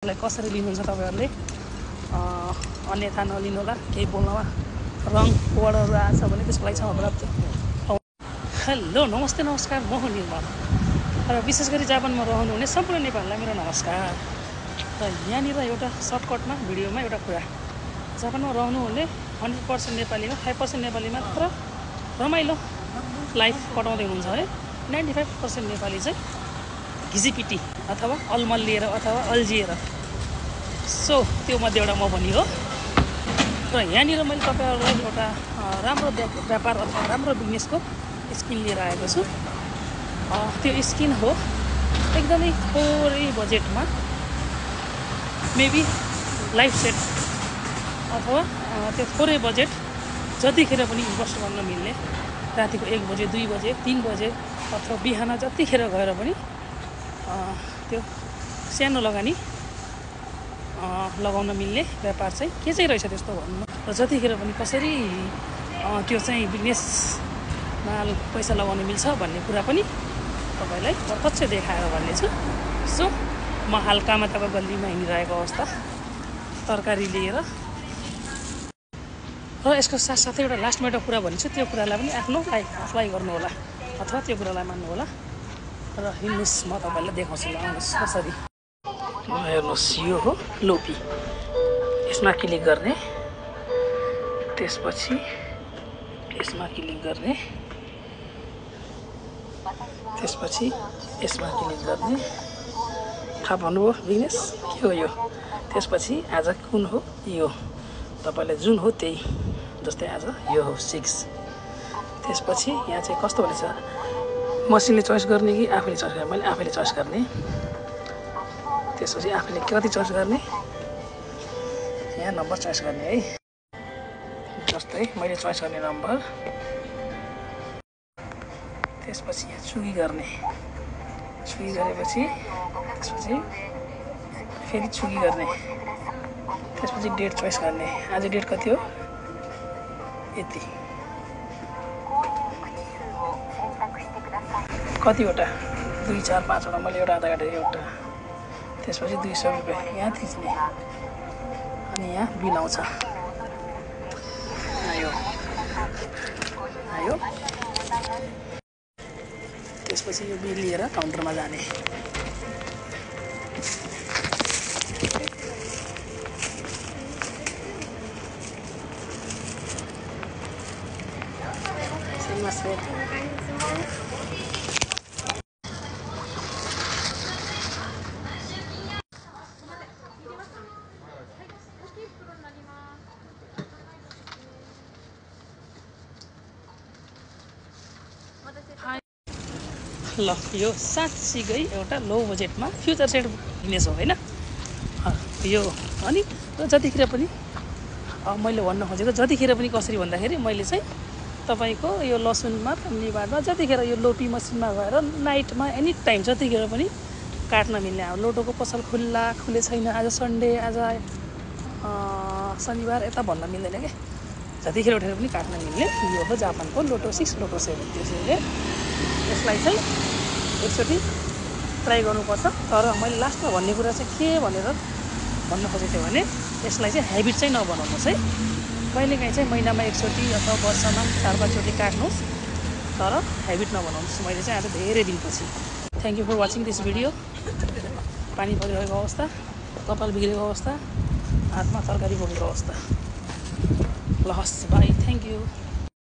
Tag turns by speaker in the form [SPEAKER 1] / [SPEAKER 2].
[SPEAKER 1] कसरी लिनुहुन्छ तपाईहरुले अन्यथा नलिनु होला केही बोल्नमा रङ वर्डहरु आछ भने त्यसको लागि क्षमा प्राप्त। हेलो नमस्ते नमस्कार म हो निर्मल र विशेष गरी जापानमा रहनुहुने सम्पूर्ण नेपालीलाई मेरो नमस्कार। र यहाँनिर एउटा सर्टकटमा भिडियोमा एउटा कुरा, जापानमा रहनुहुने 100% नेपालीमा 5% नेपाली मात्र रमाइलो लाइफ कटाउँदै हुनुहुन्छ है। 95% नेपाली चाहिँ घिजिपिटी अथवा अलमल्लिएर अथवा अल्झिएर, सो त्यो मध्ये एउटा म पनि हो। र यहाँनिर मैले तपाईहरुलाई एउटा राम्रो व्यापार अथवा राम्रो बिजनेसको स्किल लिएर आएको छु। त्यो स्किल हो एकदमै थोरै बजेटमा मेबी लाइफ सेट अथवा त्यो थोरै बजेट जतिखेर पनि इन्भेस्ट गर्न मिल्ने, रातिको 1 बजे 2 बजे 3 बजे अथवा बिहान जतिखेर गएर पनि त्यो सानो लगानी लगाउन मिल्ने व्यापार चाहिँ के चाहिँ रहेछ त्यस्तो भन्नु, र जतिखेर पनि कसरी त्यो चाहिँ बिजनेसमा पैसा लगाउन मिल्छ भन्ने कुरा पनि तपाईलाई प्रत्यक्ष देखाएर भन्नेछु। सो म हाल कामाताको गल्लीमा हिँडिरहेको अवस्था तरकारी लिएर, र यसको साथसाथै एउटा लास्टमा एउटा कुरा भन्छु, त्यो कुरालाई पनि आफ्नो अप्लाई गर्नु होला अथवा त्यो कुरालाई मान्नु होला। र हिँड्नुस् म तपाईलाई देखाउँछु, आउनुहोस् कसरी। हेर्नुहोस् यो हो लोपी, यसमा क्लिक गर्ने, त्यसपछि यसमा क्लिक गर्ने, त्यसपछि यसमा क्लिक गर्ने। थाहा भन्नुभयो बिजनेस के हो यो। त्यसपछि आज कुन हो यो, तपाईलाई जुन हो त्यही, जस्तै आज यो हो 6। त्यसपछि यहाँ चाहिँ कस्तो भनेछ, मसिनले चोइस गर्ने कि आफैले चोइस गर्ने। मैले आफैले चोइस गर्ने। त्यसपछि आफैले कति चोइस गर्ने, यहाँ नम्बर चोइस गर्ने है। जस्तै मैले चोइस गर्ने नम्बर, त्यसपछि यहाँ चुकी गर्ने, चुकी गरेपछि त्यसपछि फेरि चुकी गर्ने, त्यसपछि डेट चोइस गर्ने। आज डेट कति हो, यति। कतिवटा 2 4 5 वटा, मैले एउटा आधा घन्टा एउटा, त्यसपछि 200 रुपियाँ यहाँ थिच्ने, अनि यहाँ बिल आउँछ। आयो त्यसपछि यो बिल लिएर काउन्टरमा जाने। ल यो साँच्चीकै एउटा लो बजेटमा फ्युचर सेट बिजनेस हो हैन यो। अनि जतिखेर पनि मैले भन्न खोजेको, जतिखेर पनि कसरी भन्दाखेरि, मैले चाहिँ तपाईको यो लसुनमा धन्यवादमा जतिखेर यो लोपी मसिनमा गएर नाइटमा एनी टाइम जतिखेर पनि काट्न मिल्ने। अब लोटोको पसल खुले छैन, आज सन्डे, आज शनिबार, यता भन्न मिल्दैन के, जतिखेर उठेर पनि काट्न मिल्ने यो हो जापानको लोटो 6 लोटो 7। त्यसैले यसलाई चाहिँ एकचोटि ट्राई गर्नुपर्छ। तर मैले लास्टमा भन्ने कुरा चाहिँ के भनेर भन्न खोजेको थिएँ भने, यसलाई चाहिँ ह्याबिट चाहिँ नबनाउनुहोस् है। कहिलेकाहीँ चाहिँ महिनामा एकचोटि अथवा वर्षमा 4-5 चोटि काट्नुहोस्, तर ह्याबिट नबनाउनुहोस्। मैले चाहिँ आज धेरै दिनपछि। Thank you for watching this video. पानी परिरहेको अवस्था, कपाल बिग्रेको अवस्था, हातमा तरकारी बोकेको अवस्था। ल हस् बाई, थ्याङ्क यू।